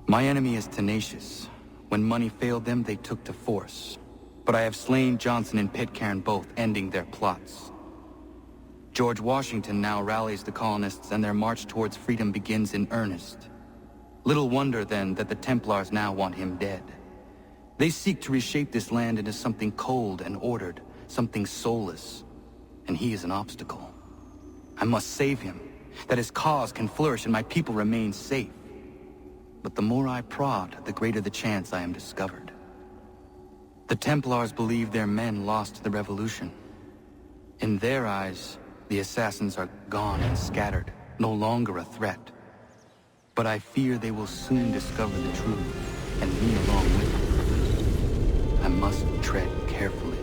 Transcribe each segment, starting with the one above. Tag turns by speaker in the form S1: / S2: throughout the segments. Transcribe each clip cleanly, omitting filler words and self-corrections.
S1: My enemy is tenacious. When money failed them, they took to force. But I have slain Johnson and Pitcairn both, ending their plots. George Washington now rallies the colonists and their march towards freedom begins in earnest. Little wonder, then, that the Templars now want him dead. They seek to reshape this land into something cold and ordered, something soulless. And he is an obstacle. I must save him, that his cause can flourish and my people remain safe. But the more I prod, the greater the chance I am discovered. The Templars believe their men lost the revolution. In their eyes, the assassins are gone and scattered, no longer a threat. But I fear they will soon discover the truth, and me along with them. I must tread carefully.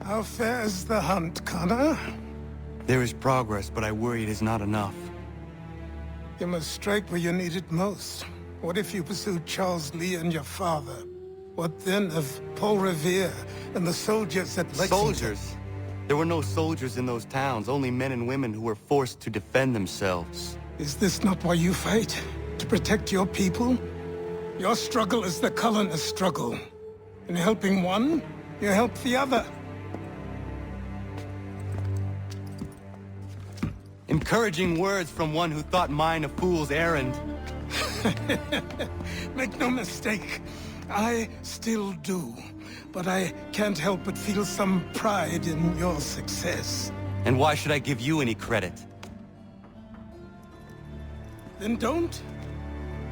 S2: How fares the hunt, Connor?
S1: There is progress, but I worry it is not enough.
S2: You must strike where you need it most. What if you pursued Charles Lee and your father? What then of Paul Revere and the soldiers at Lexington?
S1: Soldiers? There were no soldiers in those towns, only men and women who were forced to defend themselves.
S2: Is this not why you fight? To protect your people? Your struggle is the colonist struggle. In helping one, you help the other.
S1: Encouraging words from one who thought mine a fool's errand.
S2: Make no mistake, I still do. But I can't help but feel some pride in your success.
S1: And why should I give you any credit?
S2: Then don't.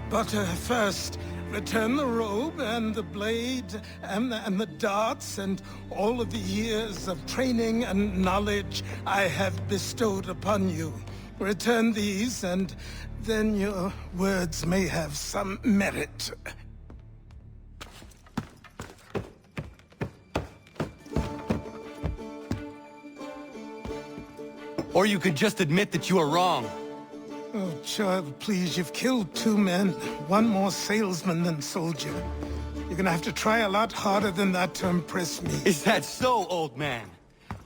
S2: But first, return the robe and the blade and the darts and all of the years of training and knowledge I have bestowed upon you. Return these, and then your words may have some merit.
S1: Or you could just admit that you are wrong.
S2: Oh, child, please, you've killed 2 men. One more salesman than soldier. You're gonna have to try a lot harder than that to impress me.
S1: Is that so, old man?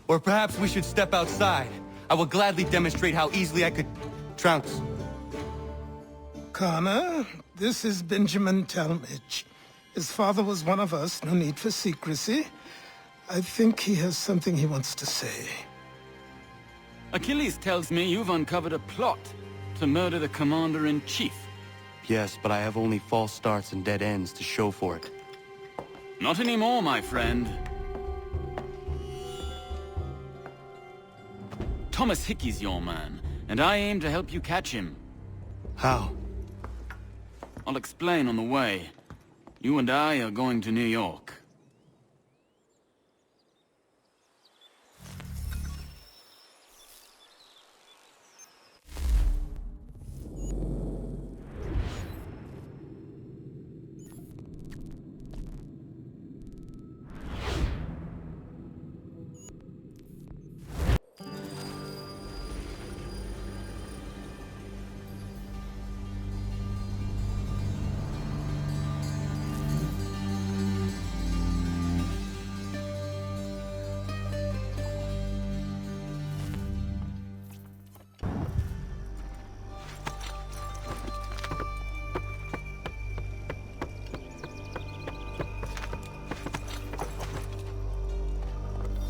S1: Or perhaps we should step outside. I will gladly demonstrate how easily I could trounce.
S2: Connor, this is Benjamin Talmadge. His father was one of us, no need for secrecy. I think he has something he wants to say.
S3: Achilles tells me you've uncovered a plot to murder the Commander-in-Chief.
S1: Yes, but I have only false starts and dead ends to show for it.
S3: Not anymore, my friend. Thomas Hickey's your man, and I aim to help you catch him.
S1: How?
S3: I'll explain on the way. You and I are going to New York.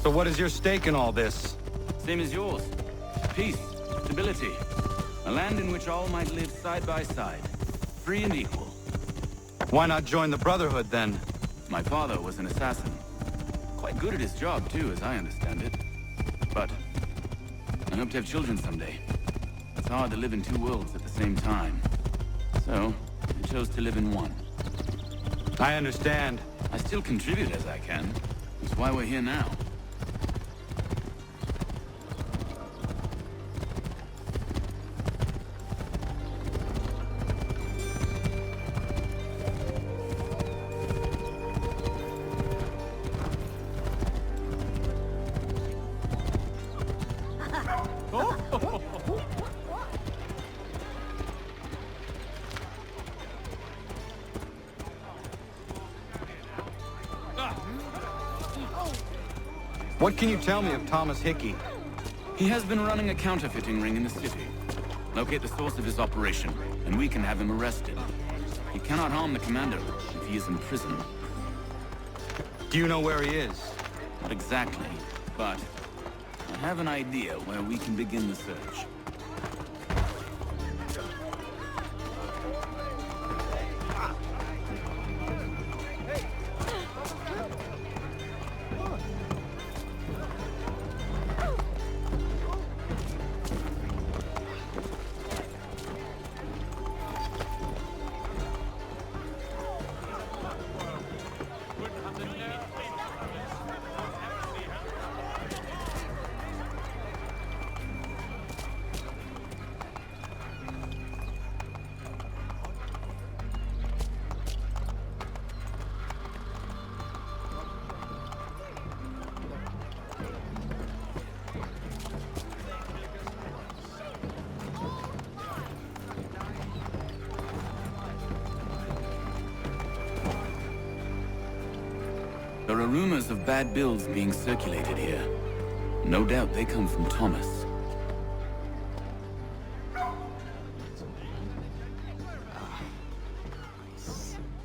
S1: So what is your stake in all this?
S3: Same as yours. Peace, stability. A land in which all might live side by side. Free and equal.
S1: Why not join the Brotherhood, then?
S3: My father was an assassin. Quite good at his job, too, as I understand it. But I hope to have children someday. It's hard to live in 2 worlds at the same time. So, I chose to live in one.
S1: I understand.
S3: I still contribute as I can. That's why we're here now.
S1: What can you tell me of Thomas Hickey?
S3: He has been running a counterfeiting ring in the city. Locate the source of his operation, and we can have him arrested. He cannot harm the commander if he is in prison.
S1: Do you know where he is?
S3: Not exactly, but I have an idea where we can begin the search. There are rumors of bad bills being circulated here. No doubt they come from Thomas.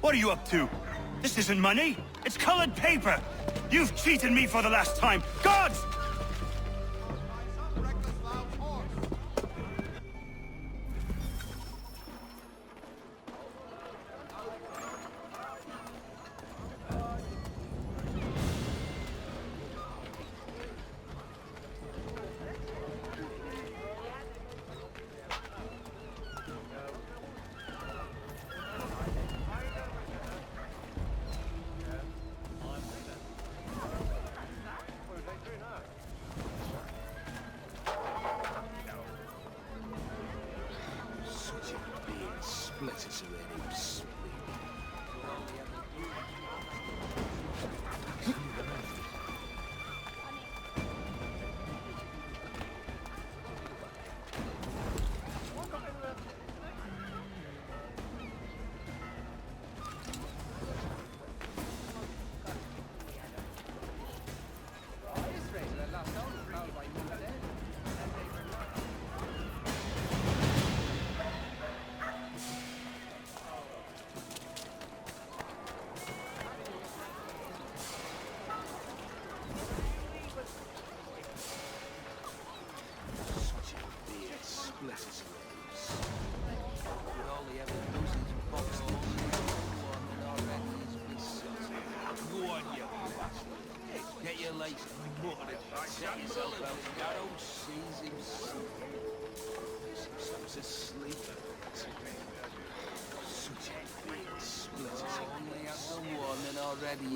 S4: What are you up to? This isn't money. It's colored paper. You've cheated me for the last time. Guards!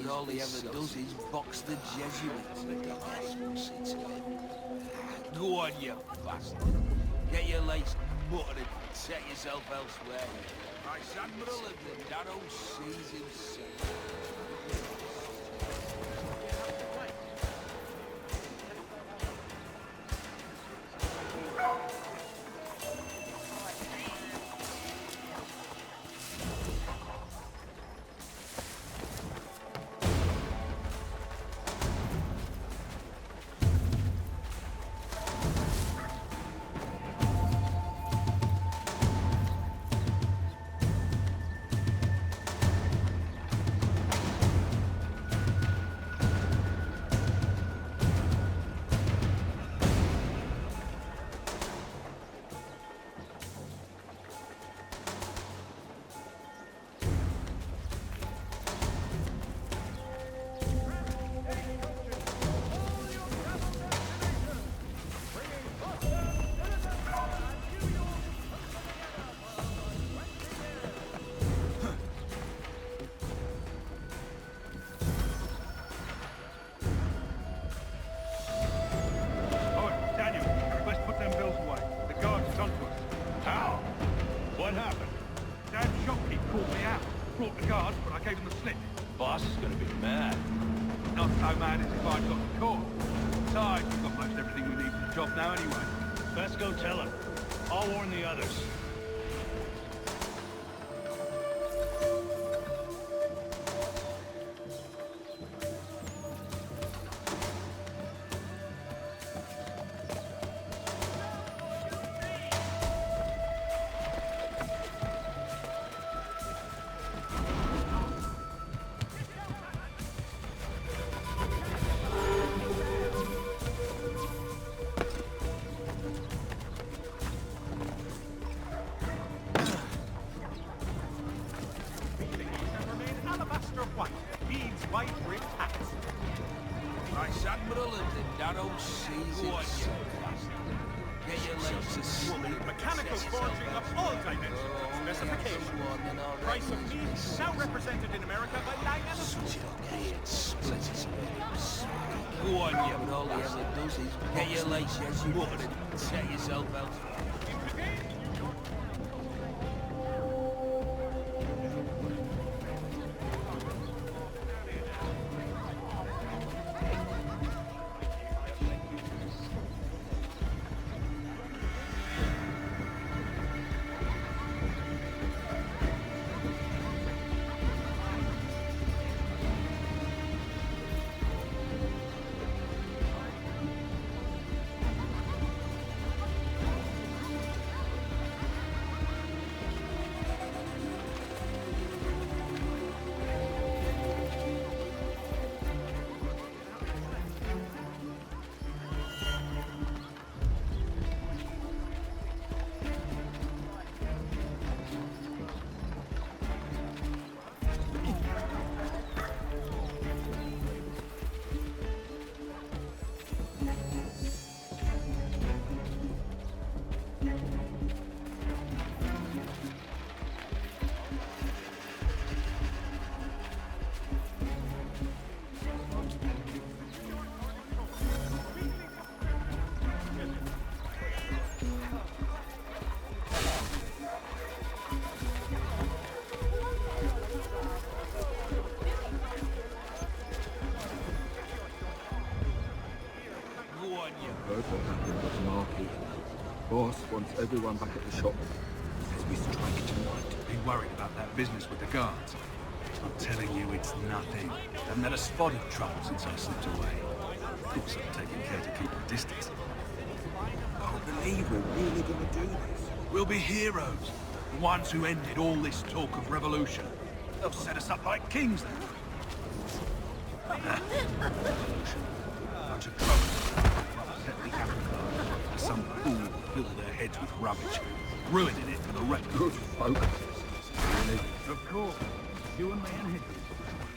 S5: But all he ever does is box the Jesuits. Go on, you bastard. Get your lace buttered and set yourself elsewhere. Admiral of the narrow seas himself. Vice Admiral of the narrow seas himself. Get your laces
S6: Mechanical forging of all dimensions and specifications. Price of meat now represented in America by Lang & Associates.
S5: Go on, you. But all he ever does is get your laces watered and set yourself elsewhere.
S7: Heard what happened at the market. Boss wants everyone back at the shop. Says we strike tonight.
S8: Be worried about that business with the guards. I'm telling you, it's nothing. Haven't had a spot of trouble since I slipped away. Of course, I'm taking care to keep my distance.
S7: I can't believe we're really gonna do this.
S8: We'll be heroes. The ones who ended all this talk of revolution. They'll set us up like kings then. Revolution. Bunch of trouble. Set the apple cart. Some fool filled their heads with rubbish. Ruining it for the rest.
S7: Good folk. Really?
S8: Of course. You and me and him.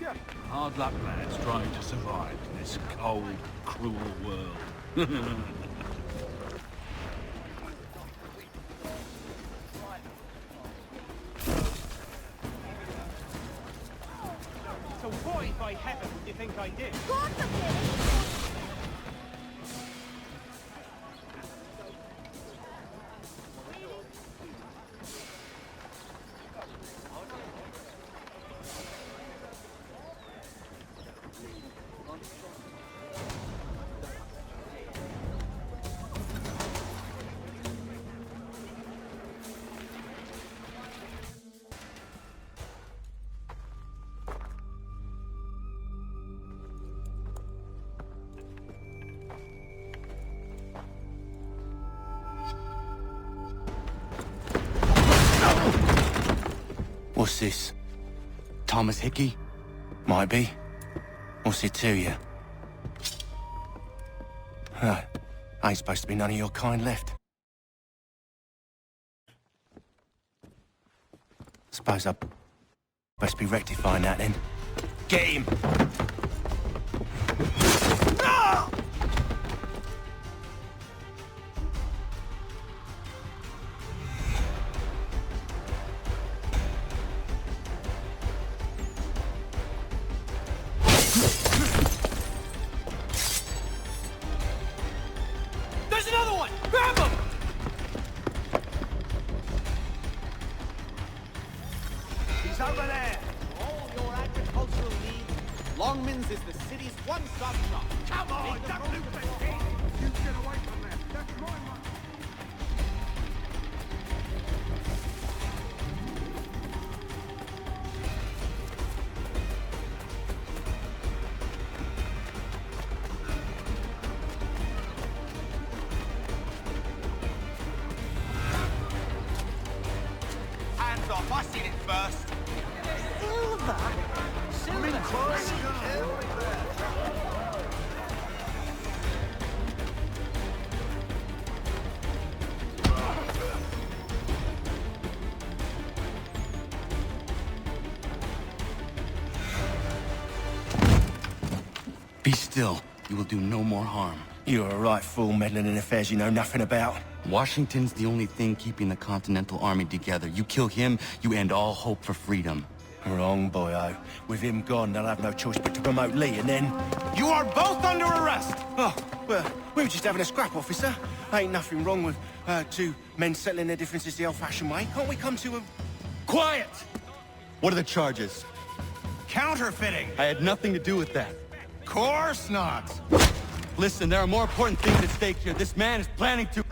S8: Yeah. Hard luck lads trying to survive in this cold, cruel world.
S6: So why, by heaven, would you think I did?
S1: What's this? Thomas Hickey? Might be. What's it to you? Huh. Ain't supposed to be none of your kind left. Suppose I best be rectifying that then. Get him!
S6: There's another one! Grab him!
S9: He's over there. For all your agricultural needs, Longman's is the city's one-stop shop. Come on, don't loot the king! You get away from there. That's my money. Hands off, I seen it first.
S1: Be still. You will do no more harm.
S10: You're a right fool meddling in affairs you know nothing about.
S1: Washington's the only thing keeping the Continental Army together. You kill him, you end all hope for freedom.
S10: Wrong, boyo. With him gone, they'll have no choice but to promote Lee, and then...
S9: You are both under arrest!
S10: Oh, well, we were just having a scrap, officer. Ain't nothing wrong with two men settling their differences the old-fashioned way. Can't we come to a...
S1: Quiet! What are the charges?
S9: Counterfeiting!
S1: I had nothing to do with that.
S9: Course not!
S1: Listen, there are more important things at stake here. This man is planning to...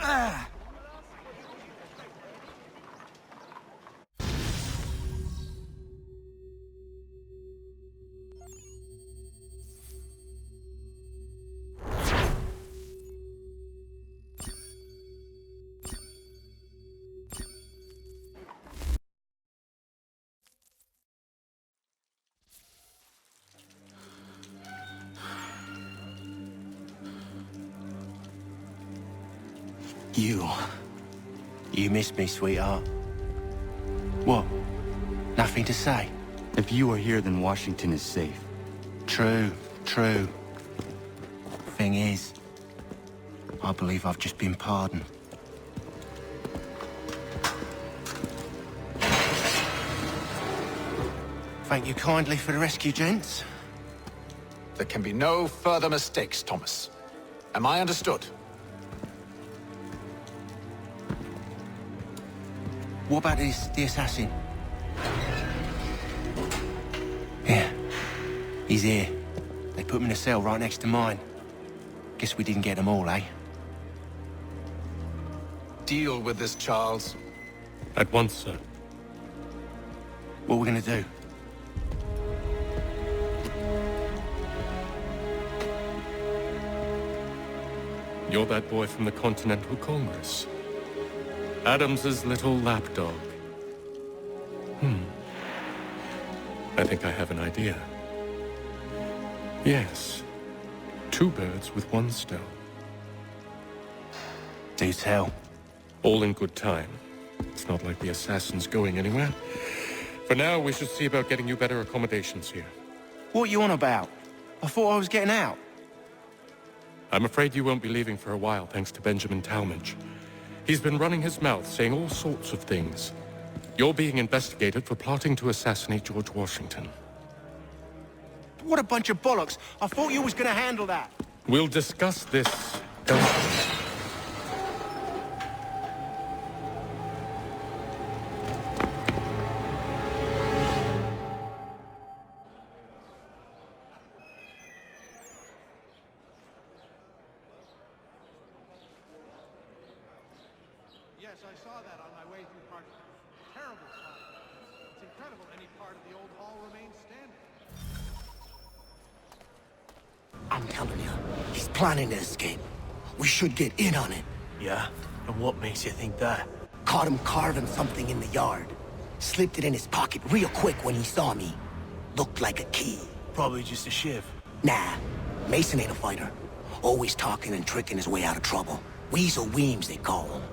S10: You missed me, sweetheart. What? Nothing to say?
S1: If you are here, then Washington is safe.
S10: True. Thing is, I believe I've just been pardoned. Thank you kindly for the rescue, gents.
S11: There can be no further mistakes, Thomas. Am I understood?
S10: What about the assassin? Yeah, he's here. They put him in a cell right next to mine. Guess we didn't get them all, eh?
S11: Deal with this, Charles.
S12: At once, sir.
S10: What are we gonna do?
S12: You're that boy from the Continental Congress. Adams's little lapdog. I think I have an idea. Yes. 2 birds with 1 stone.
S10: Do tell.
S12: All in good time. It's not like the assassin's going anywhere. For now, we should see about getting you better accommodations here.
S10: What are you on about? I thought I was getting out.
S12: I'm afraid you won't be leaving for a while, thanks to Benjamin Talmadge. He's been running his mouth, saying all sorts of things. You're being investigated for plotting to assassinate George Washington.
S10: What a bunch of bollocks. I thought you was gonna handle that.
S12: We'll discuss this elsewhere.
S9: Yes, I saw that on my way through part. Terrible sight. It's incredible any part of the old hall remains standing.
S13: I'm telling you, he's planning to escape. We should get in on it.
S10: Yeah? And what makes you think that?
S13: Caught him carving something in the yard. Slipped it in his pocket real quick when he saw me. Looked like a key.
S10: Probably just a shiv.
S13: Nah, Mason ain't a fighter. Always talking and tricking his way out of trouble. Weasel Weems, they call him.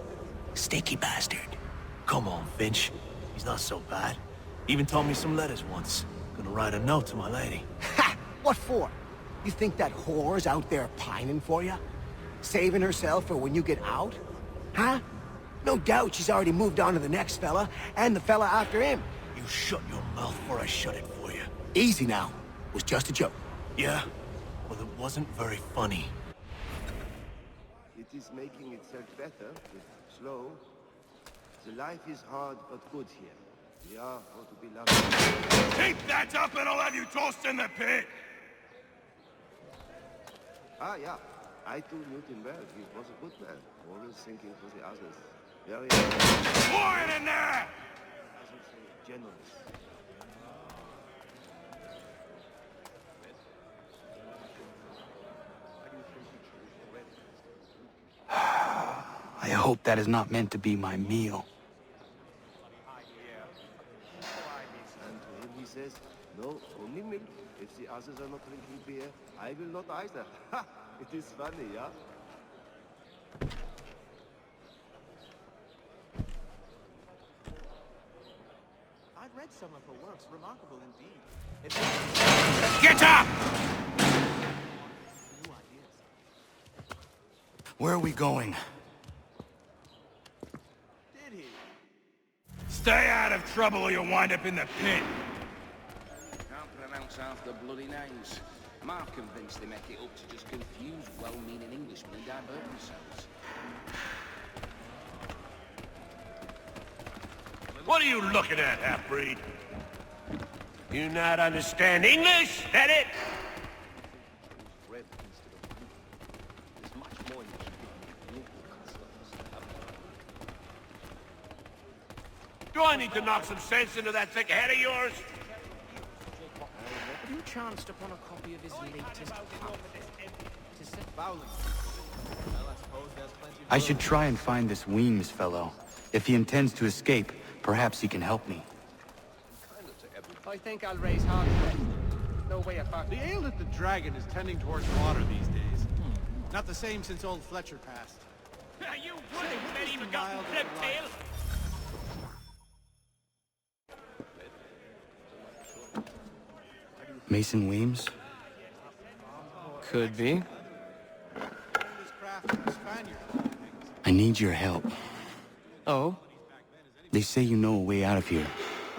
S13: Sticky bastard.
S10: Come on, Finch. He's not so bad. Even told me some letters once. Gonna write a note to my lady.
S13: Ha! What for? You think that whore's out there pining for you? Saving herself for when you get out? Huh? No doubt she's already moved on to the next fella, and the fella after him.
S10: You shut your mouth before I shut it for you.
S13: Easy now. It was just a joke.
S10: Yeah? Well, it wasn't very funny.
S14: It is making itself better, but slow. The life is hard but good here. We are all to be loved.
S4: Keep that up and I'll have you tossed in the pit!
S14: Ah, yeah. I too knew him well. He was a good man. Always thinking for the others. Very...
S4: Quiet in there!
S14: I should say generous.
S1: I hope that is not meant to be my meal.
S14: And to him he says, no, only milk. If the others are not drinking beer, I will not either. Ha! It is funny, yeah?
S9: I've read some of her works, remarkable indeed.
S4: Get up!
S1: Where are we going?
S4: Stay out of trouble or you'll wind up in the pit.
S5: Can't pronounce half the bloody names. I'm half convinced they make it up to just confuse well-meaning Englishmen and divert themselves.
S4: What are you looking at, half-breed? You not understand English? That it? Do I need to knock some sense into that thick head of yours?
S5: Have you chanced upon a copy of his latest pamphlet? To set Bowling.
S1: I should try and find this Weems fellow. If he intends to escape, perhaps he can help me.
S9: I think I'll raise hard. No way about
S6: The ale at the Dragon is tending towards water these days. Not the same since old Fletcher passed.
S4: You wouldn't medieval got reptile!
S1: Mason Weems?
S15: Could be.
S1: I need your help.
S15: Oh?
S1: They say you know a way out of here.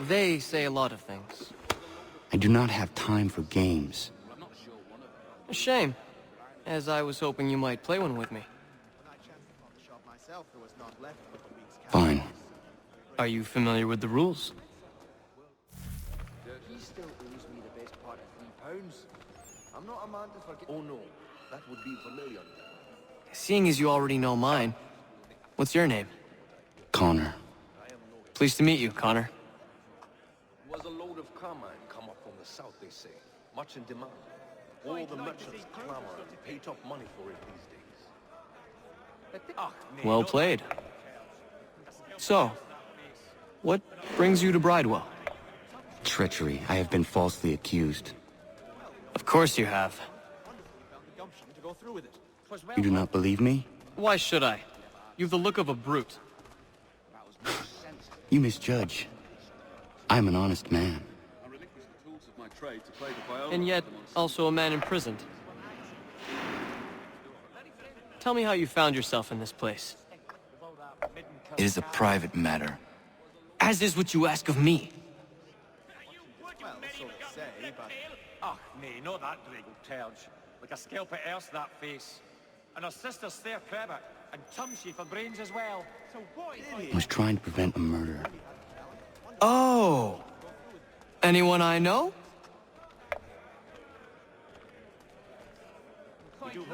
S15: They say a lot of things.
S1: I do not have time for games.
S15: A shame, as I was hoping you might play one with me.
S1: Fine.
S15: Are you familiar with the rules?
S5: He still owes me the best part of £3. I'm not a man to forget. Oh no, that would be familiar.
S15: Seeing as you already know mine, what's your name?
S1: Connor.
S15: Pleased to meet you, Connor.
S16: Was a load of carmine come up from the south, they say. Much in demand. All the merchants clamor and pay top money for it these days.
S15: Well played. So, what brings you to Bridewell?
S1: Treachery. I have been falsely accused.
S15: Of course you have.
S1: You do not believe me?
S15: Why should I? You've the look of a brute.
S1: You misjudge. I'm an honest man.
S15: And yet, also a man imprisoned. Tell me how you found yourself in this place.
S1: It is a private matter.
S15: As is what you ask of me.
S6: Well, so they say, but... Ah, nay, not that draggle terge. Like a scalp at earth, that face. And her sister's there crebit, and tumsy for brains as well. So what
S1: I was trying to prevent a murder.
S15: Oh! Anyone I know?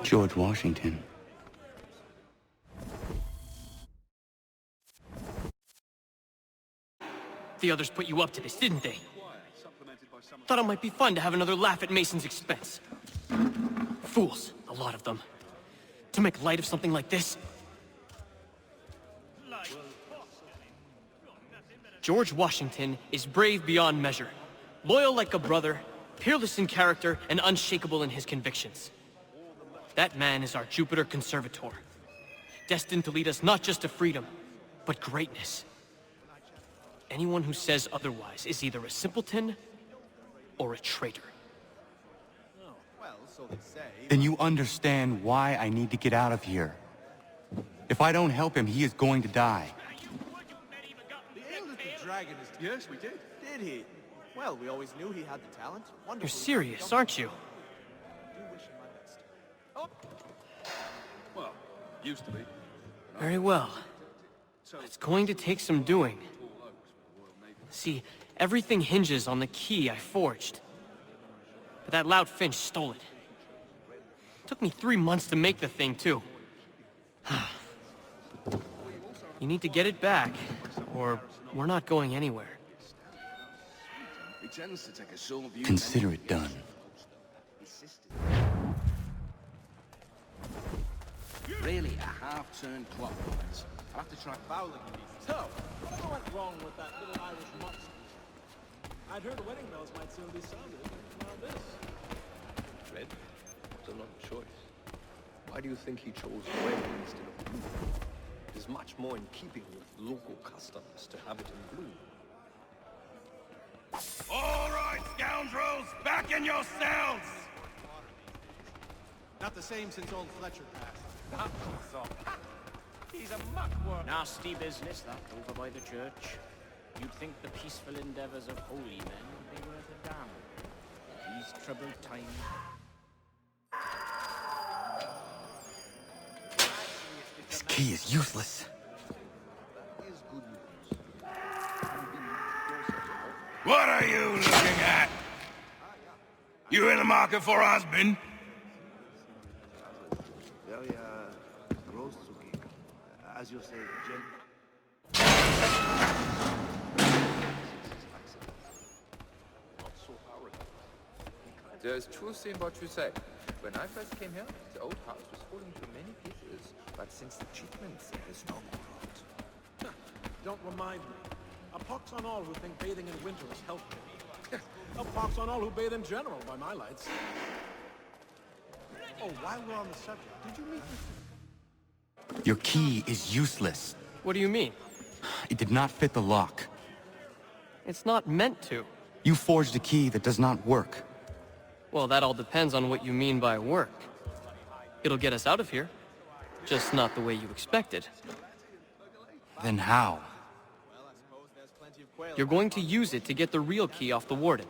S1: George Washington.
S15: The others put you up to this, didn't they? Thought it might be fun to have another laugh at Mason's expense. Fools, a lot of them. To make light of something like this. George Washington is brave beyond measure, loyal like a brother, peerless in character, and unshakable in his convictions. That man is our Jupiter Conservator, destined to lead us not just to freedom, but greatness. Anyone who says otherwise is either a simpleton or a traitor.
S6: Well, so they say...
S1: Then you understand why I need to get out of here. If I don't help him, he is going to die.
S6: The ale at the Dragon is... Yes, we did. Did he? Well, we always knew he had the talent. Wonderful.
S15: You're serious, aren't you?
S8: Well, used to be.
S15: Very well. It's going to take some doing. See, everything hinges on the key I forged. But that loud Finch stole it. Took me 3 months to make the thing, too. You need to get it back, or we're not going anywhere.
S1: Consider it done.
S5: Really, a half-turned clockwise. I'll have to try fouling these.
S6: So, what went wrong with that little Irish mutt? I'd heard wedding bells might soon be sounded. Now this.
S16: Red? It's an odd choice. Why do you think he chose red instead of blue? It is much more in keeping with local customs to have it in blue.
S4: All right, scoundrels, back in your cells!
S6: Now
S9: Not the same since old Fletcher passed.
S6: That so. He's a muckworm.
S17: Nasty business, that, over by the church. You'd think the peaceful endeavors of holy men would be worth a damn. These troubled times.
S1: This key is useless.
S5: What are you looking at? You in the market for a husband?
S14: Very, großzügig. As you say,
S7: There is truth in what you say. When I first came here, the old house was falling to many pieces, but since the achievements, there is no more rot.
S9: Don't remind me. A pox on all who think bathing in winter is healthy. A pox on all who bathe in general, by my lights. Oh, while we're on the subject, did you meet Mr.
S1: Your key is useless.
S15: What do you mean?
S1: It did not fit the lock.
S15: It's not meant to.
S1: You forged a key that does not work.
S15: Well, that all depends on what you mean by work. It'll get us out of here. Just not the way you expected.
S1: Then how?
S15: You're going to use it to get the real key off the warden.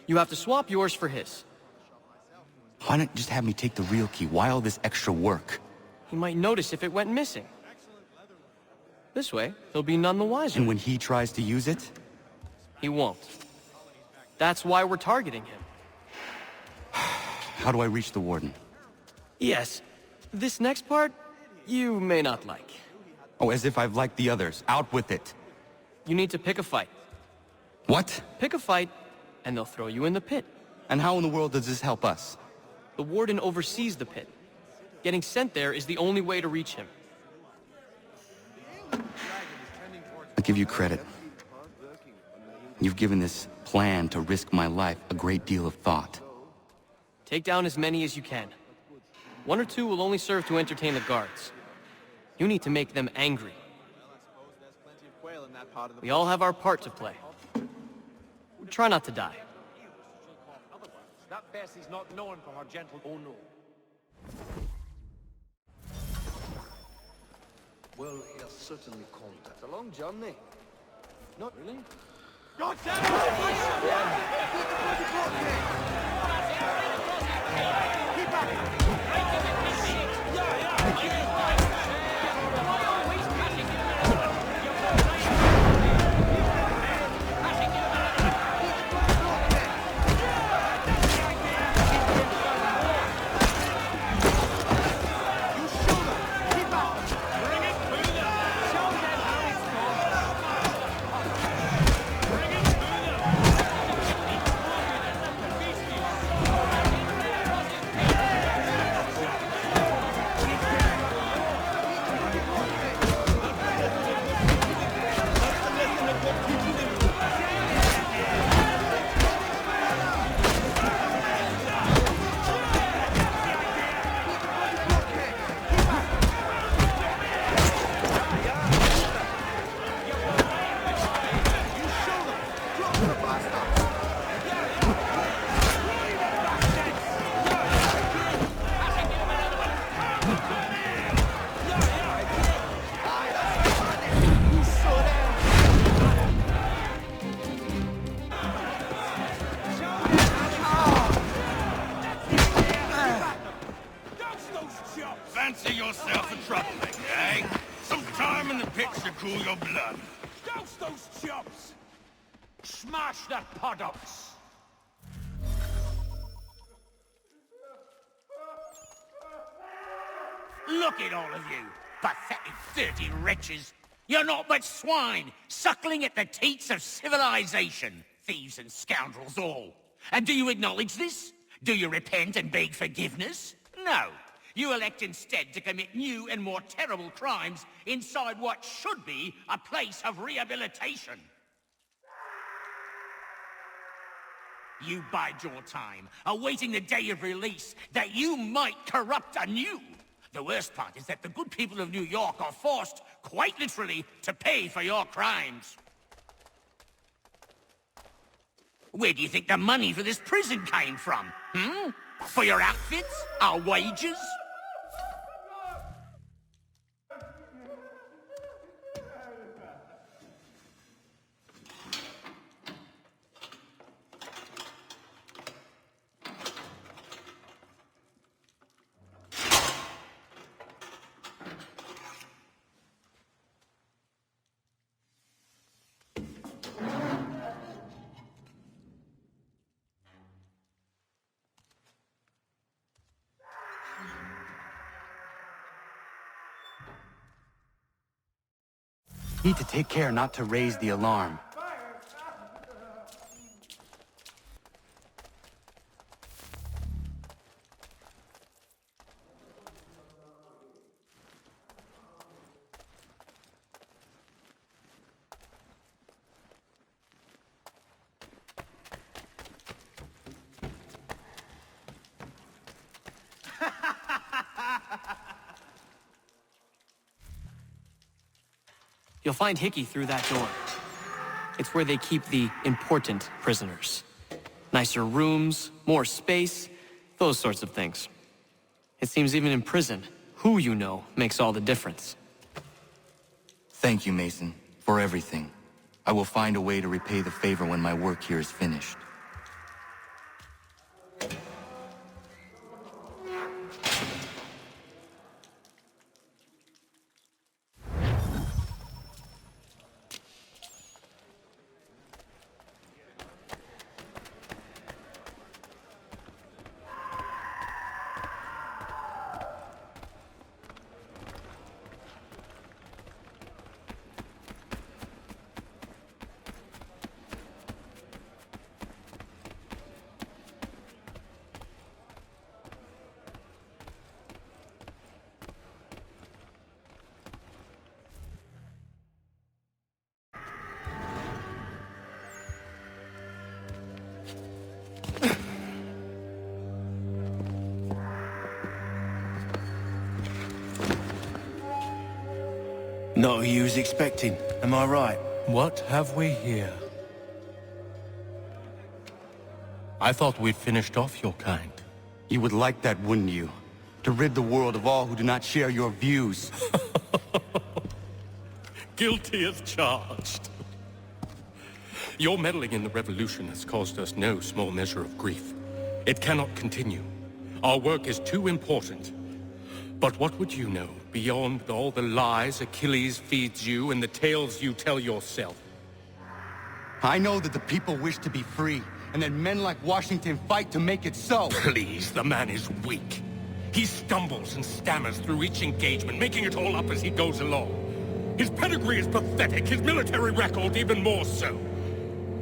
S15: You have to swap yours for his.
S1: Why not just have me take the real key? Why all this extra work?
S15: He might notice if it went missing. This way, he'll be none the wiser.
S1: And when he tries to use it?
S15: He won't. That's why we're targeting him.
S1: How do I reach the warden?
S15: Yes. This next part, you may not like.
S1: Oh, as if I've liked the others. Out with it.
S15: You need to pick a fight.
S1: What?
S15: Pick a fight, and they'll throw you in the pit.
S1: And how in the world does this help us?
S15: The warden oversees the pit. Getting sent there is the only way to reach him.
S1: I'll give you credit. You've given this plan to risk my life a great deal of thought.
S15: Take down as many as you can. 1 or 2 will only serve to entertain the guards. You need to make them angry. We all have our part to play. Try not to die.
S6: That Bessie's not known for her gentle... Oh no.
S16: Well, he has certainly contact.
S7: It's a long journey.
S16: Not really.
S6: God damn Fancy yourself a troublemaker, eh? Some time in the pits to cool your blood. Douse those chops! Smash that poddocks! Look at all of you, pathetic, dirty wretches. You're not but swine, suckling at the teats of civilization. Thieves and scoundrels all. And do you acknowledge this? Do you repent and beg forgiveness? No. You elect instead to commit new and more terrible crimes inside what should be a place of rehabilitation. You bide your time, awaiting the day of release, that you might corrupt anew. The worst part is that the good people of New York are forced, quite literally, to pay for your crimes. Where do you think the money for this prison came from?
S5: For your outfits? Our wages?
S1: Need to take care not to raise the alarm.
S15: You'll find Hickey through that door. It's where they keep the important prisoners. Nicer rooms, more space, those sorts of things. It seems even in prison, who you know makes all the difference.
S1: Thank you, Mason, for everything. I will find a way to repay the favor when my work here is finished.
S10: Not who you was expecting, am I right?
S12: What have we here? I thought we'd finished off your kind.
S1: You would like that, wouldn't you? To rid the world of all who do not share your views.
S12: Guilty as charged. Your meddling in the revolution has caused us no small measure of grief. It cannot continue. Our work is too important. But what would you know beyond all the lies Achilles feeds you and the tales you tell yourself?
S1: I know that the people wish to be free, and that men like Washington fight to make it so.
S12: Please, the man is weak. He stumbles and stammers through each engagement, making it all up as he goes along. His pedigree is pathetic, his military record even more so.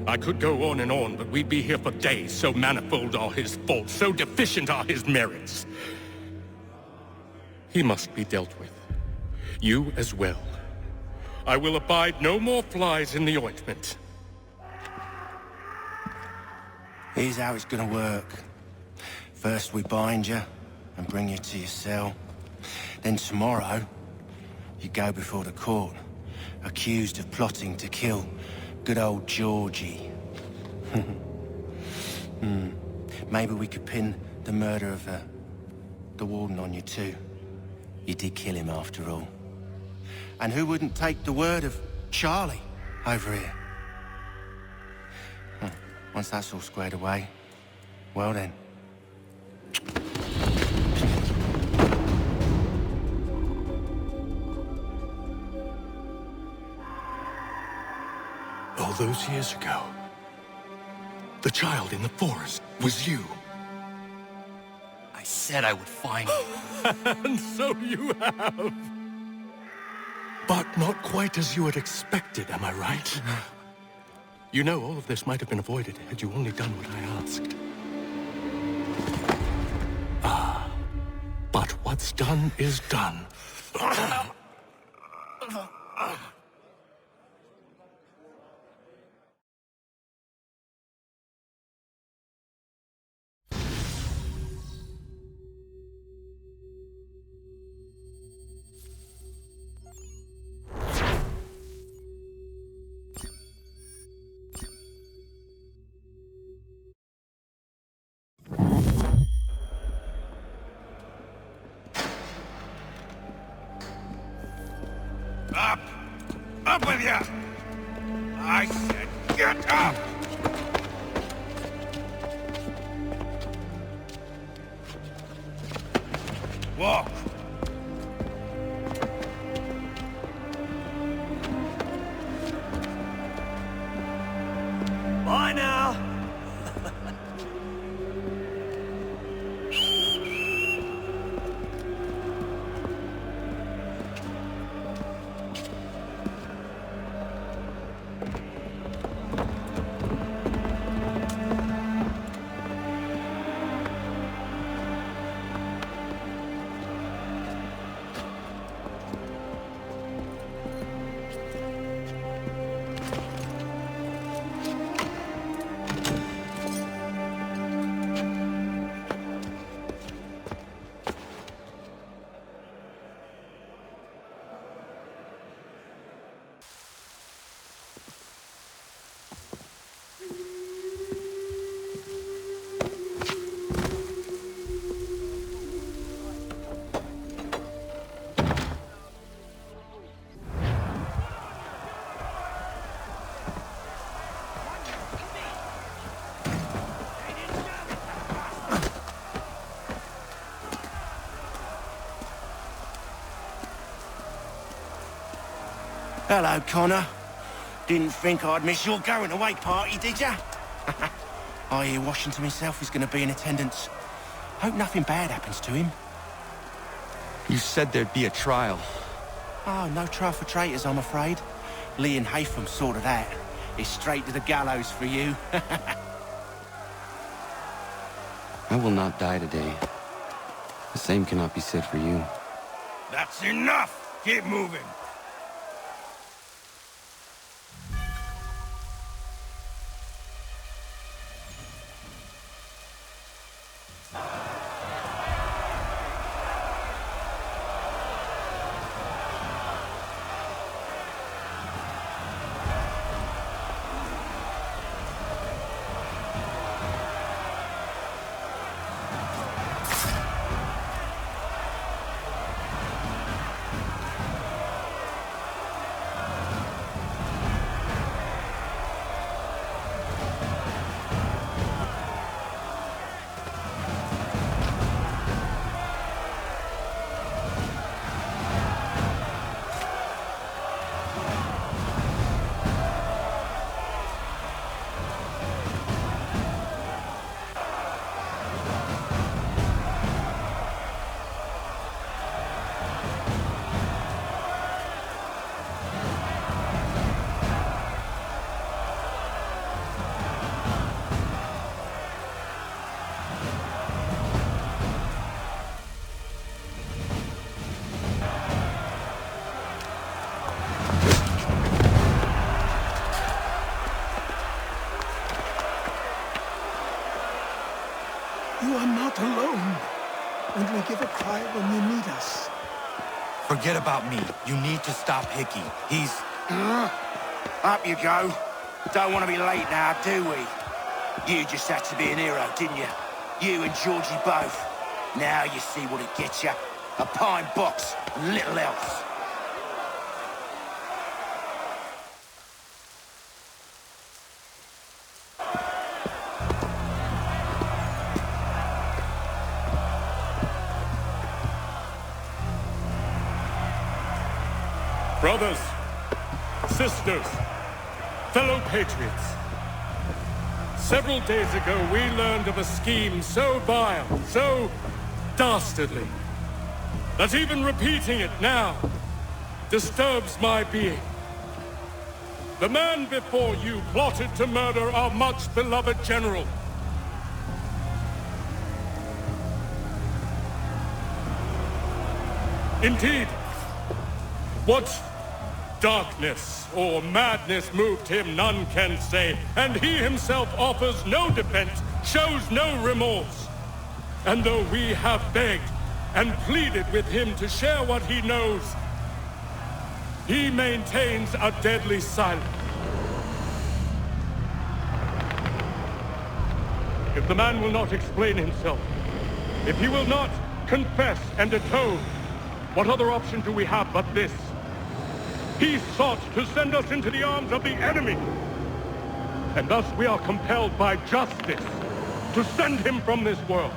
S12: I could go on and on, but we'd be here for days, so manifold are his faults, so deficient are his merits. He must be dealt with. You as well. I will abide no more flies in the ointment.
S10: Here's how it's gonna work. First we bind you and bring you to your cell. Then tomorrow, you go before the court, accused of plotting to kill good old Georgie. Maybe we could pin the murder of the warden on you too. You did kill him after all. And who wouldn't take the word of Charlie over here? Once that's all squared away, well then.
S12: All those years ago, the child in the forest was you.
S1: I said I would find you.
S12: And so you have. But not quite as you had expected, am I right? You know, all of this might have been avoided had you only done what I asked. But what's done is done.
S4: up with you! I said get up! Walk!
S10: Bye now! Hello, Connor. Didn't think I'd miss your going-away party, did ya? I hear Washington himself is going to be in attendance. Hope nothing bad happens to him.
S1: You said there'd be a trial.
S10: Oh, no trial for traitors, I'm afraid. Lee and Haytham sorted that. It's straight to the gallows for you.
S1: I will not die today. The same cannot be said for you.
S4: That's enough! Keep moving!
S2: You are not alone. Only give a cry when you need us.
S1: Forget about me. You need to stop Hickey. He's...
S10: Up you go. Don't want to be late now, do we? You just had to be an hero, didn't you? You and Georgie both. Now you see what it gets you. A pine box and little else.
S12: Brothers, sisters, fellow patriots. Several days ago, we learned of a scheme so vile, so dastardly, that even repeating it now disturbs my being. The man before you plotted to murder our much-beloved general. Indeed, what darkness or madness moved him, none can say, and he himself offers no defense, shows no remorse. And though we have begged and pleaded with him to share what he knows, he maintains a deadly silence. If the man will not explain himself, if he will not confess and atone, what other option do we have but this? He sought to send us into the arms of the enemy. And thus we are compelled by justice to send him from this world.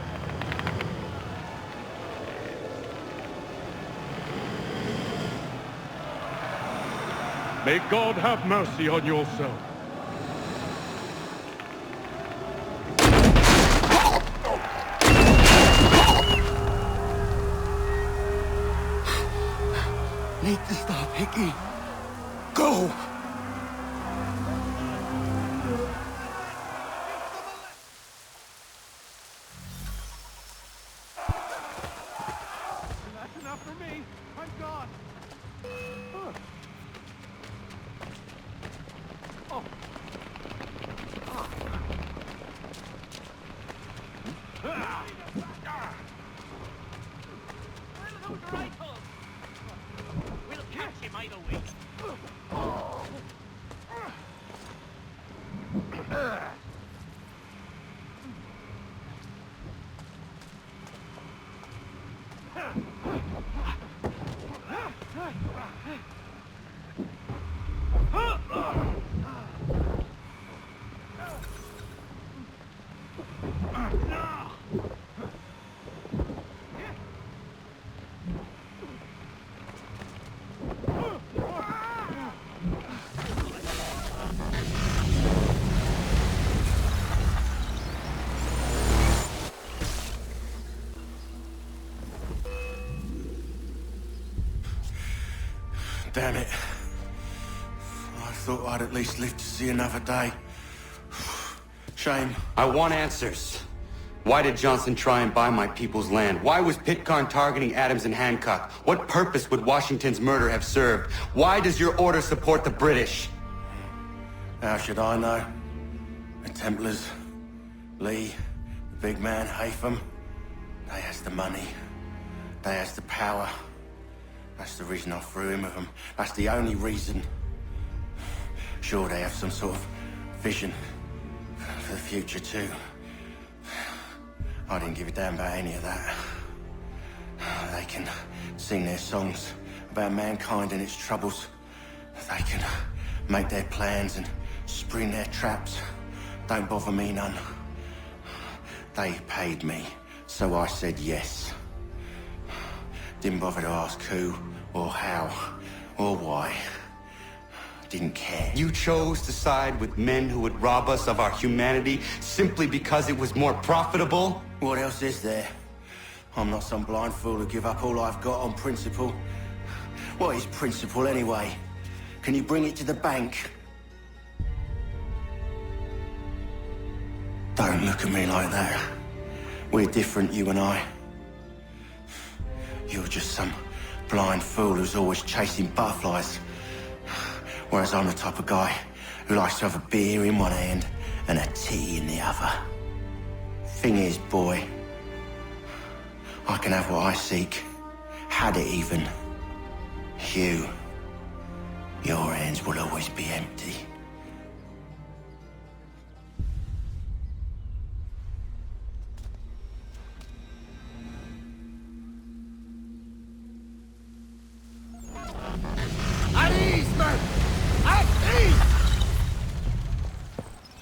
S12: May God have mercy on your soul.
S10: Need to stop, Hickey. Go!
S9: That's enough for me. I'm gone. Oh.
S17: We'll catch him either way.
S10: Damn it. I thought I'd at least live to see another day. Shame.
S1: I want answers. Why did Johnson try and buy my people's land? Why was Pitcairn targeting Adams and Hancock? What purpose would Washington's murder have served? Why does your order support the British?
S10: How should I know? The Templars, Lee, the big man, Haytham, they has the money. They has the power. That's the reason I threw in with them. That's the only reason. Sure, they have some sort of vision for the future too. I didn't give a damn about any of that. They can sing their songs about mankind and its troubles. They can make their plans and spring their traps. Don't bother me none. They paid me, so I said yes. Didn't bother to ask who, or how, or why. Didn't care.
S1: You chose to side with men who would rob us of our humanity simply because it was more profitable?
S10: What else is there? I'm not some blind fool who give up all I've got on principle. What is principle anyway? Can you bring it to the bank? Don't look at me like that. We're different, you and I. You're just some blind fool who's always chasing butterflies. Whereas I'm the type of guy who likes to have a beer in one hand and a tea in the other. Thing is, boy, I can have what I seek. Had it even. Your hands will always be empty.
S9: At ease, men! At ease!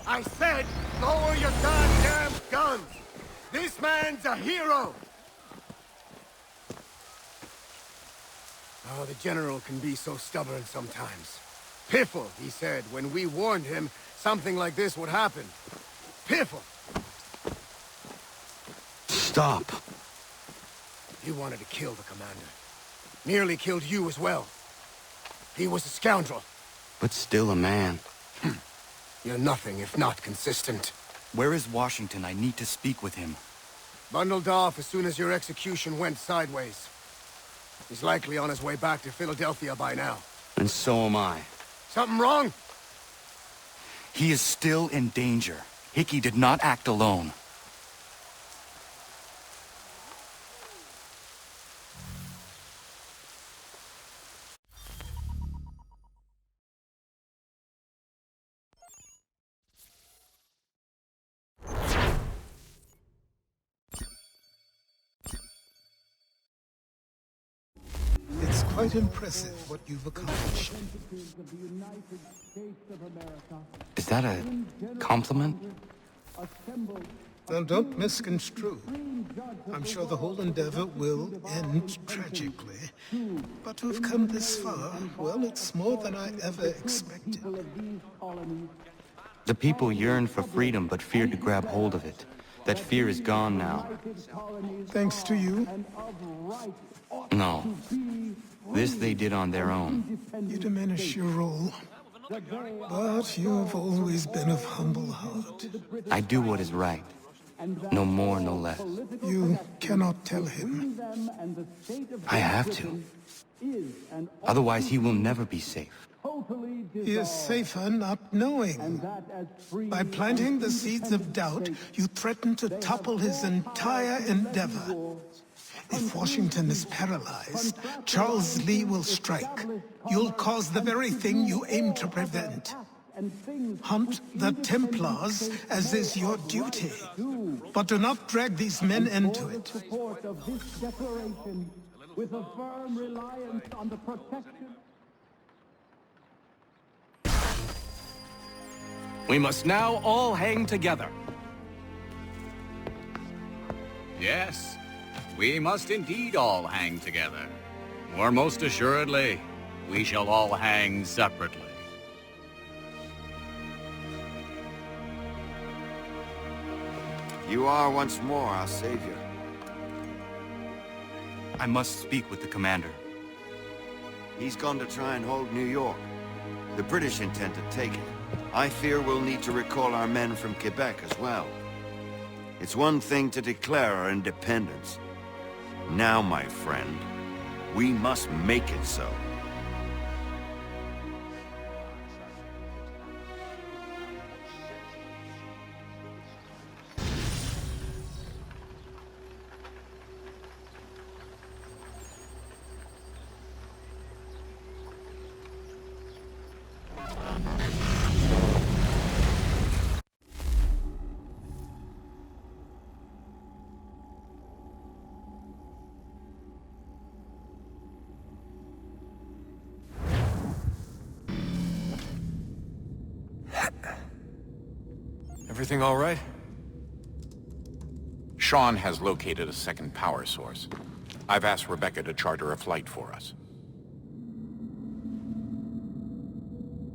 S9: I said, lower your goddamn guns! This man's a hero! Oh, the General can be so stubborn sometimes. Piffle, he said, when we warned him something like this would happen. Piffle!
S1: Stop.
S9: He wanted to kill the commander. Nearly killed you as well. He was a scoundrel.
S1: But still a man.
S9: You're nothing if not consistent.
S1: Where is Washington? I need to speak with him.
S9: Bundled off as soon as your execution went sideways. He's likely on his way back to Philadelphia by now.
S1: And so am I.
S9: Something wrong?
S1: He is still in danger. Hickey did not act alone.
S2: It's quite impressive what you've accomplished.
S1: Is that a compliment?
S2: Now, don't misconstrue. I'm sure the whole endeavor will end tragically. But to have come this far, well, it's more than I ever expected.
S1: The people yearned for freedom but feared to grab hold of it. That fear is gone now.
S2: Thanks to you?
S1: No. This they did on their own.
S2: You diminish your role. But you have always been of humble heart.
S1: I do what is right. No more, no less.
S2: You cannot tell him.
S1: I have to. Otherwise, he will never be safe.
S2: He is safer not knowing. By planting the seeds of doubt, you threaten to topple his entire endeavor. If Washington is paralyzed, Charles Lee will strike. You'll cause the very thing you aim to prevent. Hunt the Templars, as is your duty. But do not drag these men into it.
S18: With a firm reliance on the protection.
S19: We must now all hang together.
S20: Yes, we must indeed all hang together. Or most assuredly, we shall all hang separately.
S14: You are once more our savior.
S1: I must speak with the commander.
S14: He's gone to try and hold New York. The British intend to take it. I fear we'll need to recall our men from Quebec as well. It's one thing to declare our independence. Now, my friend, we must make it so.
S21: Everything all right?
S11: Sean has located a second power source. I've asked Rebecca to charter a flight for us.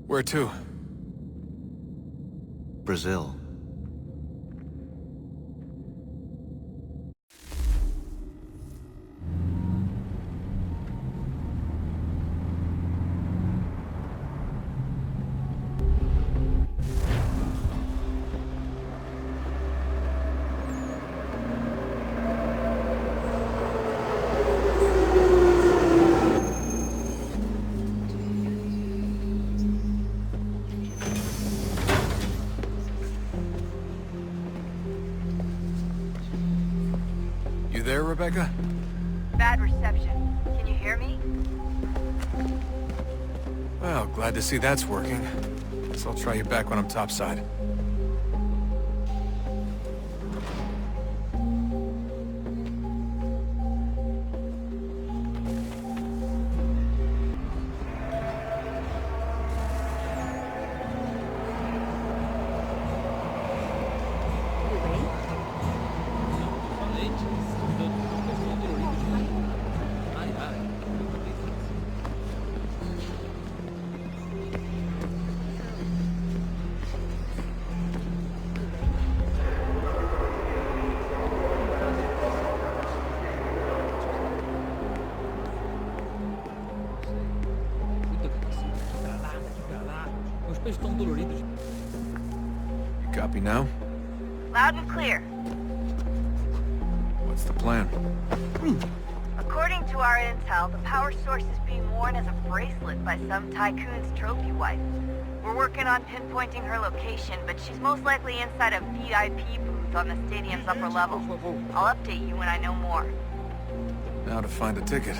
S21: Where to?
S1: Brazil.
S21: There, Rebecca?
S22: Bad reception. Can you hear me?
S21: Well, glad to see that's working. Guess I'll try you back when I'm topside. Copy now?
S22: Loud and clear.
S21: What's the plan?
S22: According to our intel, the power source is being worn as a bracelet by some tycoon's trophy wife. We're working on pinpointing her location, but she's most likely inside a VIP booth on the stadium's upper level. I'll update you when I know more.
S21: Now to find a ticket.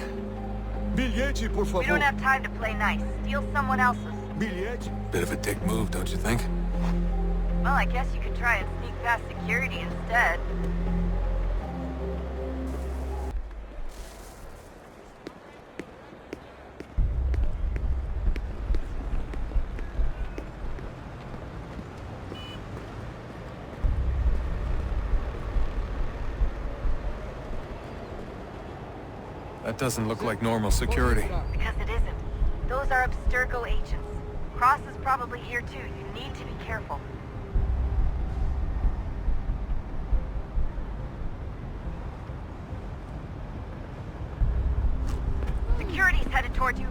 S22: We don't have time to play nice. Steal someone else's.
S21: Bit of a dick move, don't you think?
S22: Well, I guess you could try and sneak past security instead.
S21: That doesn't look like normal security.
S22: Because it isn't. Those are Abstergo agents. Cross is probably here too. You need to be careful. Security's headed toward you.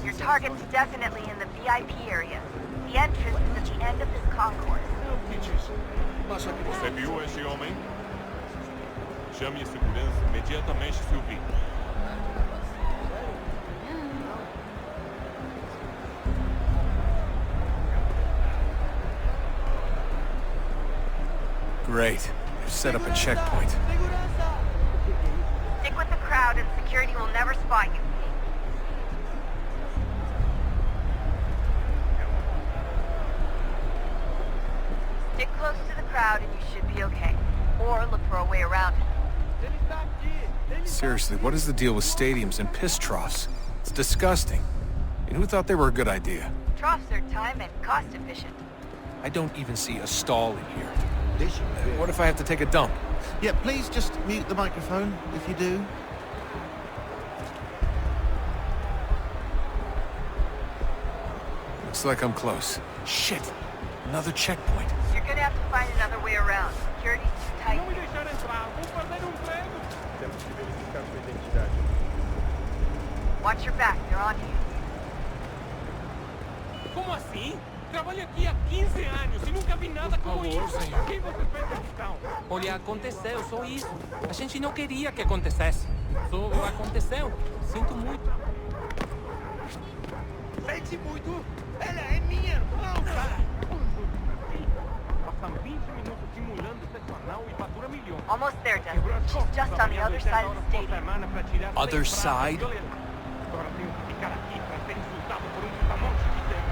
S22: Your target's definitely in the VIP area. The entrance is at the end of this concourse.
S3: Você viu esse homem? Chame a segurança imediatamente se o vir.
S21: Great. They've set up a checkpoint.
S22: Stick with the crowd and security will never spot you. Stick close to the crowd and you should be okay. Or look for a way around it.
S21: Seriously, what is the deal with stadiums and piss troughs? It's disgusting. And who thought they were a good idea?
S22: Troughs are time and cost efficient.
S21: I don't even see a stall in here. What if I have to take a dump?
S9: Yeah, please just mute the microphone if you do.
S21: Looks like I'm close. Shit! Another checkpoint.
S22: You're gonna have to find another way around. Security's too tight. Watch your back, they're on you.
S6: Como assim? Trabalho aqui há 15 anos e nunca vi nada como isso. Quem você pensa que estão? Olha, aconteceu, só isso. A gente não queria que acontecesse. Só aconteceu. Sinto muito. Sente muito? Ela é minha irmã, cara. Passam 20 minutos simulando sexo anal e fatura milhões.
S22: Almost there, Desmond. She's just on the other side of the stadium.
S21: Other side?
S6: Agora tenho que ficar aqui para ser insultado por brutamonte de tempo.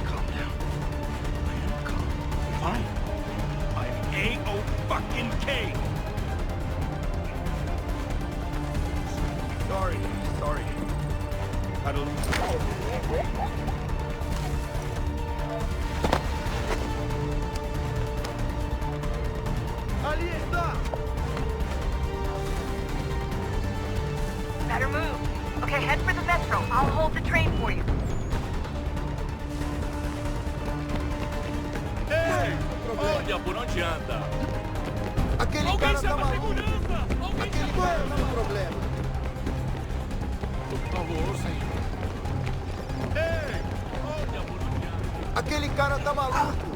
S9: Calm down. I am calm.
S4: fucking king!
S3: Sorry. Paddle.
S9: Allí está!
S22: Better move. Okay, head for the metro. I'll hold the train for you.
S3: Ei! Olha por onde anda!
S9: Aquele cara tá maluco! Aquele cara tá com problema!
S3: Por favor, senhor. Ei! Olha por onde anda!
S9: Aquele cara tá maluco!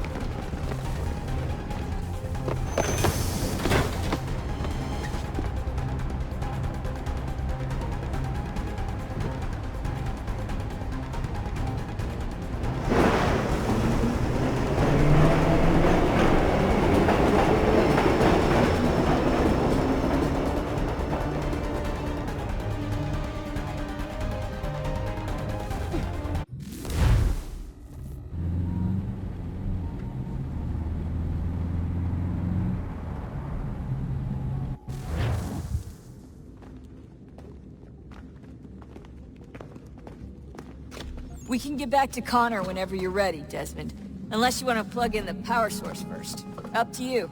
S8: We can get back to Connor whenever you're ready, Desmond. Unless you want to plug in the power source first. Up to you.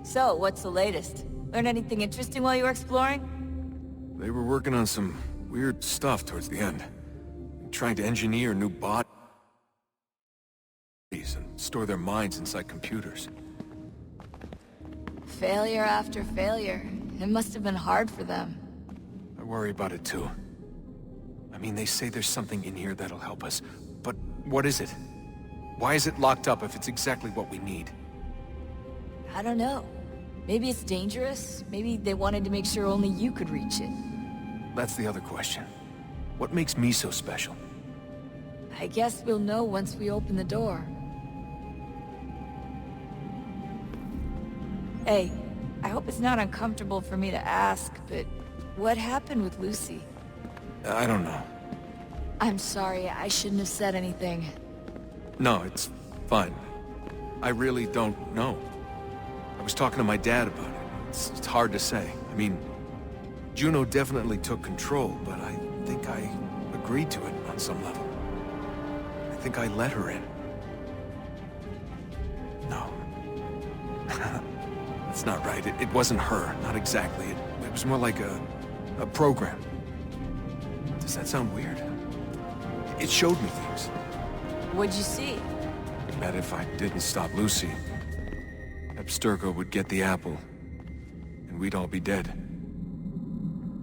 S8: So, what's the latest? Learn anything interesting while you were exploring?
S21: They were working on some weird stuff towards the end. Trying to engineer new bodies and store their minds inside computers.
S8: Failure after failure. It must have been hard for them.
S21: I worry about it too. I mean, they say there's something in here that'll help us, but what is it? Why is it locked up if it's exactly what we need?
S8: I don't know. Maybe it's dangerous. Maybe they wanted to make sure only you could reach it.
S21: That's the other question. What makes me so special?
S8: I guess we'll know once we open the door. Hey, I hope it's not uncomfortable for me to ask, but what happened with Lucy?
S21: I don't know.
S8: I'm sorry, I shouldn't have said anything.
S21: No, it's fine. I really don't know. I was talking to my dad about it. It's hard to say. I mean, Juno definitely took control, but I think I agreed to it on some level. I think I let her in. No. That's not right. It wasn't her. Not exactly. It was more like a program. Does that sound weird? It showed me things.
S8: What'd you see?
S21: That if I didn't stop Lucy, Abstergo would get the apple, and we'd all be dead.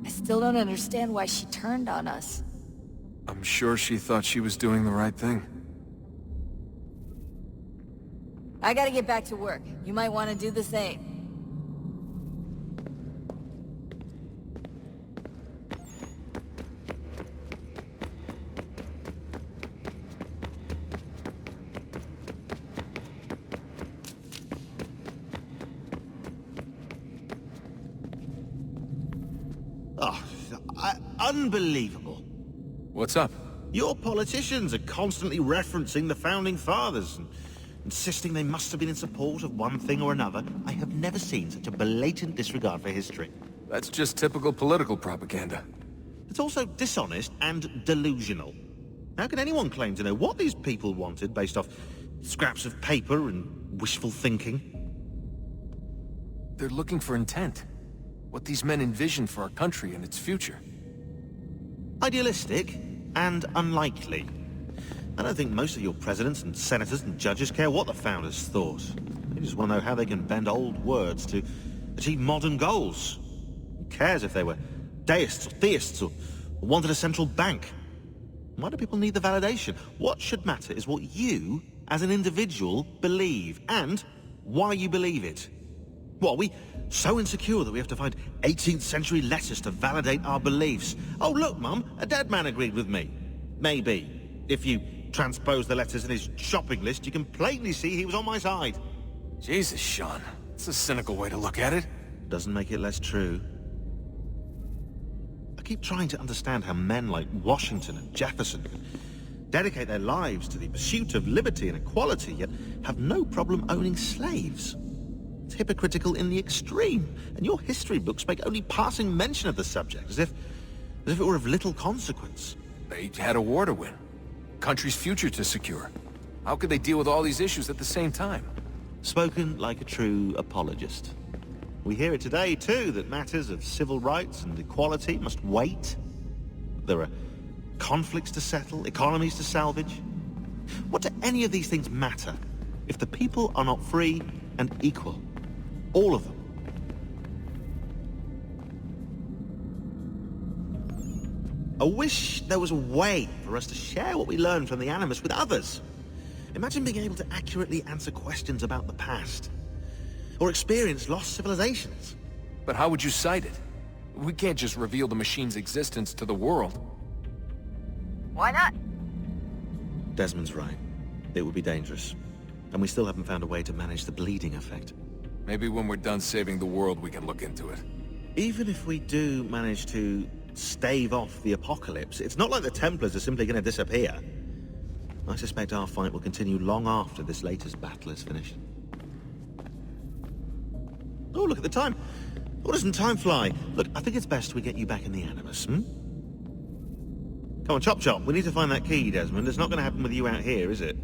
S8: I still don't understand why she turned on us.
S21: I'm sure she thought she was doing the right thing.
S8: I gotta get back to work. You might want to do the same.
S9: Unbelievable.
S21: What's up?
S9: Your politicians are constantly referencing the Founding Fathers and insisting they must have been in support of one thing or another. I have never seen such a blatant disregard for history.
S21: That's just typical political propaganda.
S9: It's also dishonest and delusional. How can anyone claim to know what these people wanted based off scraps of paper and wishful thinking?
S21: They're looking for intent. What these men envision for our country and its future.
S9: Idealistic and unlikely. I don't think most of your presidents and senators and judges care what the founders thought. They just want to know how they can bend old words to achieve modern goals. Who cares if they were deists or theists or wanted a central bank? Why do people need the validation? What should matter is what you, as an individual, believe, and why you believe it. What, are we so insecure that we have to find 18th century letters to validate our beliefs? Oh look, Mum, a dead man agreed with me. Maybe. If you transpose the letters in his shopping list, you can plainly see he was on my side.
S21: Jesus, Sean. It's a cynical way to look at it.
S9: Doesn't make it less true. I keep trying to understand how men like Washington and Jefferson dedicate their lives to the pursuit of liberty and equality, yet have no problem owning slaves. It's hypocritical in the extreme, and your history books make only passing mention of the subject, as if it were of little consequence.
S21: They had a war to win. Country's future to secure. How could they deal with all these issues at the same time?
S9: Spoken like a true apologist. We hear it today, too, that matters of civil rights and equality must wait. There are conflicts to settle, economies to salvage. What do any of these things matter if the people are not free and equal? All of them. I wish there was a way for us to share what we learn from the Animus with others. Imagine being able to accurately answer questions about the past, or experience lost civilizations.
S21: But how would you cite it? We can't just reveal the machine's existence to the world.
S22: Why not?
S9: Desmond's right. It would be dangerous. And we still haven't found a way to manage the bleeding effect.
S21: Maybe when we're done saving the world, we can look into it.
S9: Even if we do manage to stave off the apocalypse, it's not like the Templars are simply going to disappear. I suspect our fight will continue long after this latest battle is finished. Oh, look at the time. Oh, doesn't time fly? Look, I think it's best we get you back in the Animus, Come on, chop chop. We need to find that key, Desmond. It's not going to happen with you out here, is it?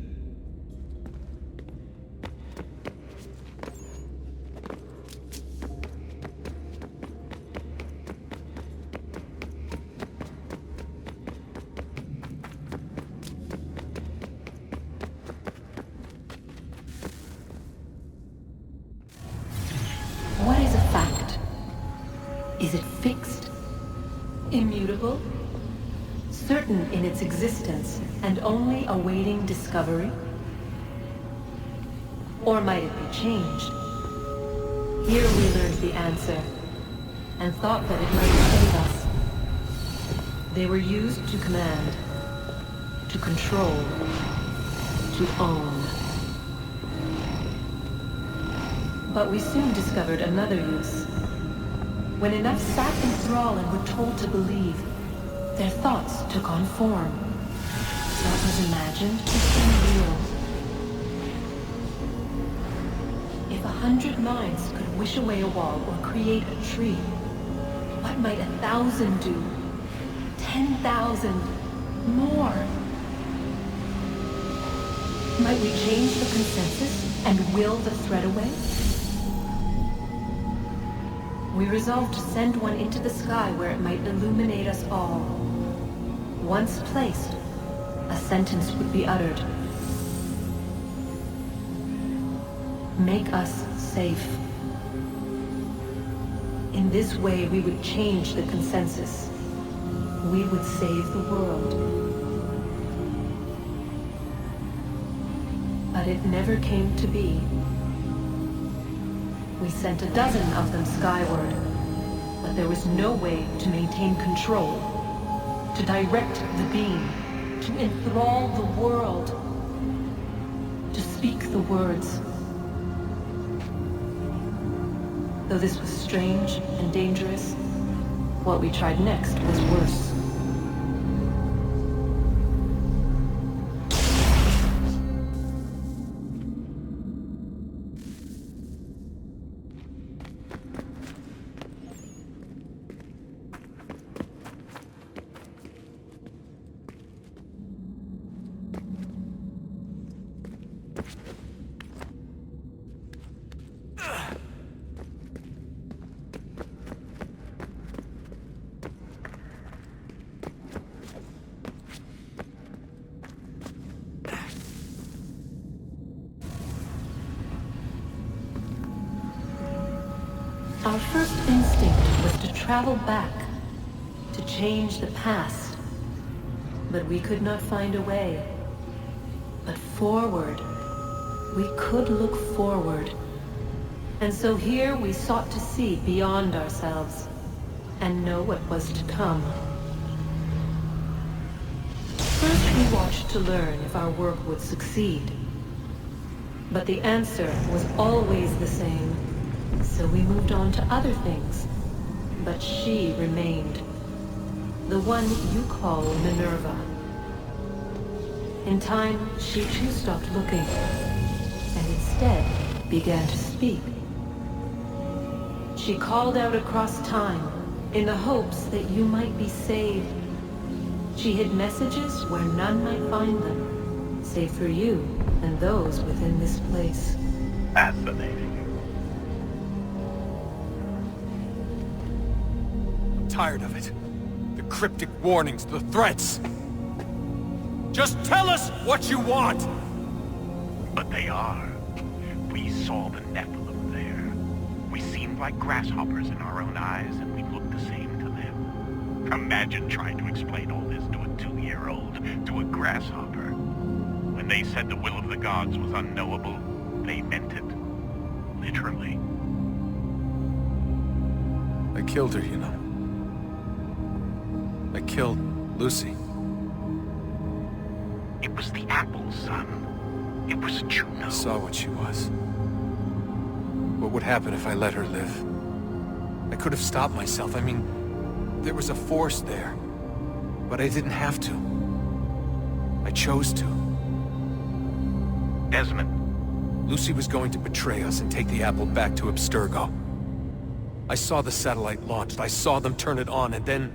S7: What is a fact? Is it fixed? Immutable? Certain in its existence and only awaiting discovery? Or might it be changed? Here we learned the answer, and thought that it might save us. They were used to command, to control, to own. But we soon discovered another use. When enough sat in thrall and were told to believe, their thoughts took on form. What was imagined became real. If 100 minds could wish away a wall or create a tree, what might 1,000 do? 10,000? More? Might we change the consensus and will the threat away? We resolved to send one into the sky where it might illuminate us all. Once placed, a sentence would be uttered. Make us safe. In this way, we would change the consensus. We would save the world. But it never came to be. We sent a dozen of them skyward, but there was no way to maintain control, to direct the beam, to enthrall the world, to speak the words. Though this was strange and dangerous, what we tried next was worse. Our first instinct was to travel back, to change the past. But we could not find a way. But forward, we could look forward. And so here we sought to see beyond ourselves, and know what was to come. First we watched to learn if our work would succeed. But the answer was always the same. So we moved on to other things. But she remained. The one you call Minerva. In time, she too stopped looking, and instead began to speak. She called out across time, in the hopes that you might be saved. She hid messages where none might find them, save for you and those within this place.
S21: Fascinating. I'm tired of it. The cryptic warnings, the threats. Just tell us what you want!
S11: But they are. We saw the Nephilim there. We seemed like grasshoppers in our own eyes, and we looked the same to them. Imagine trying to explain all this to a 2-year-old, to a grasshopper. When they said the will of the gods was unknowable, they meant it. Literally.
S21: I killed her, you know. I killed Lucy.
S11: It was the apple, son. It was Juno.
S21: I saw what she was. What would happen if I let her live? I could have stopped myself. I mean, there was a force there. But I didn't have to. I chose to.
S11: Desmond.
S21: Lucy was going to betray us and take the apple back to Abstergo. I saw the satellite launched. I saw them turn it on, and then...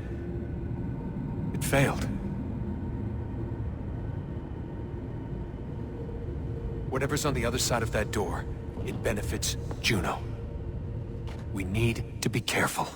S21: it failed. Whatever's on the other side of that door, it benefits Juno. We need to be careful.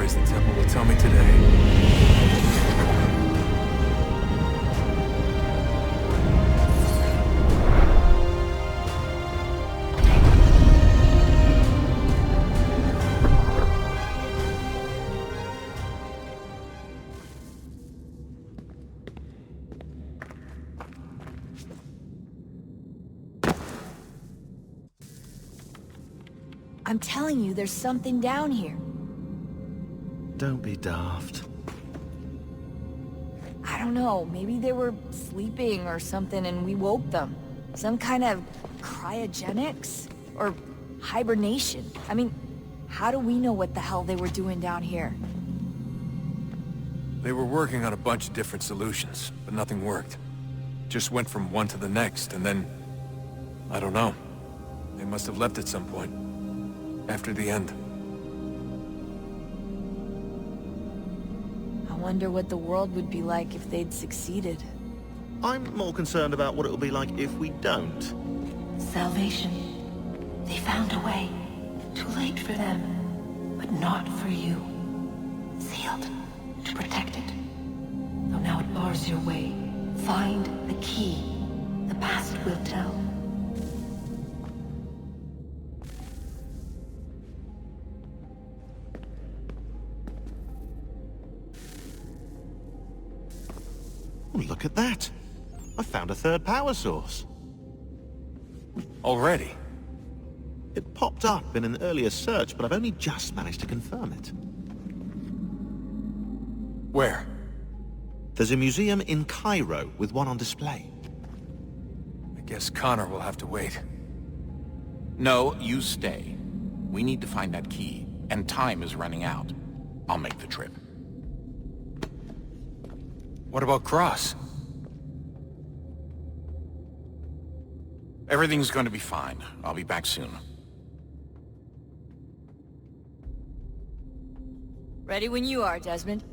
S21: The temple will tell me today.
S8: I'm telling you, there's something down here.
S9: Don't be daft.
S8: I don't know, maybe they were sleeping or something and we woke them. Some kind of cryogenics? Or hibernation? I mean, how do we know what the hell they were doing down here?
S21: They were working on a bunch of different solutions, but nothing worked. Just went from one to the next, and then... I don't know. They must have left at some point. After the end.
S8: I wonder what the world would be like if they'd succeeded.
S9: I'm more concerned about what it'll be like if we don't.
S7: Salvation. They found a way. Too late for them, but not for you. Sealed. To protect it. Though now it bars your way. Find the key. The past will tell.
S9: Look at that. I found a third power source.
S21: Already?
S9: It popped up in an earlier search, but I've only just managed to confirm it.
S21: Where?
S9: There's a museum in Cairo with one on display.
S21: I guess Connor will have to wait.
S13: No, you stay. We need to find that key, and time is running out. I'll make the trip.
S21: What about Cross?
S13: Everything's going to be fine. I'll be back soon.
S8: Ready when you are, Desmond.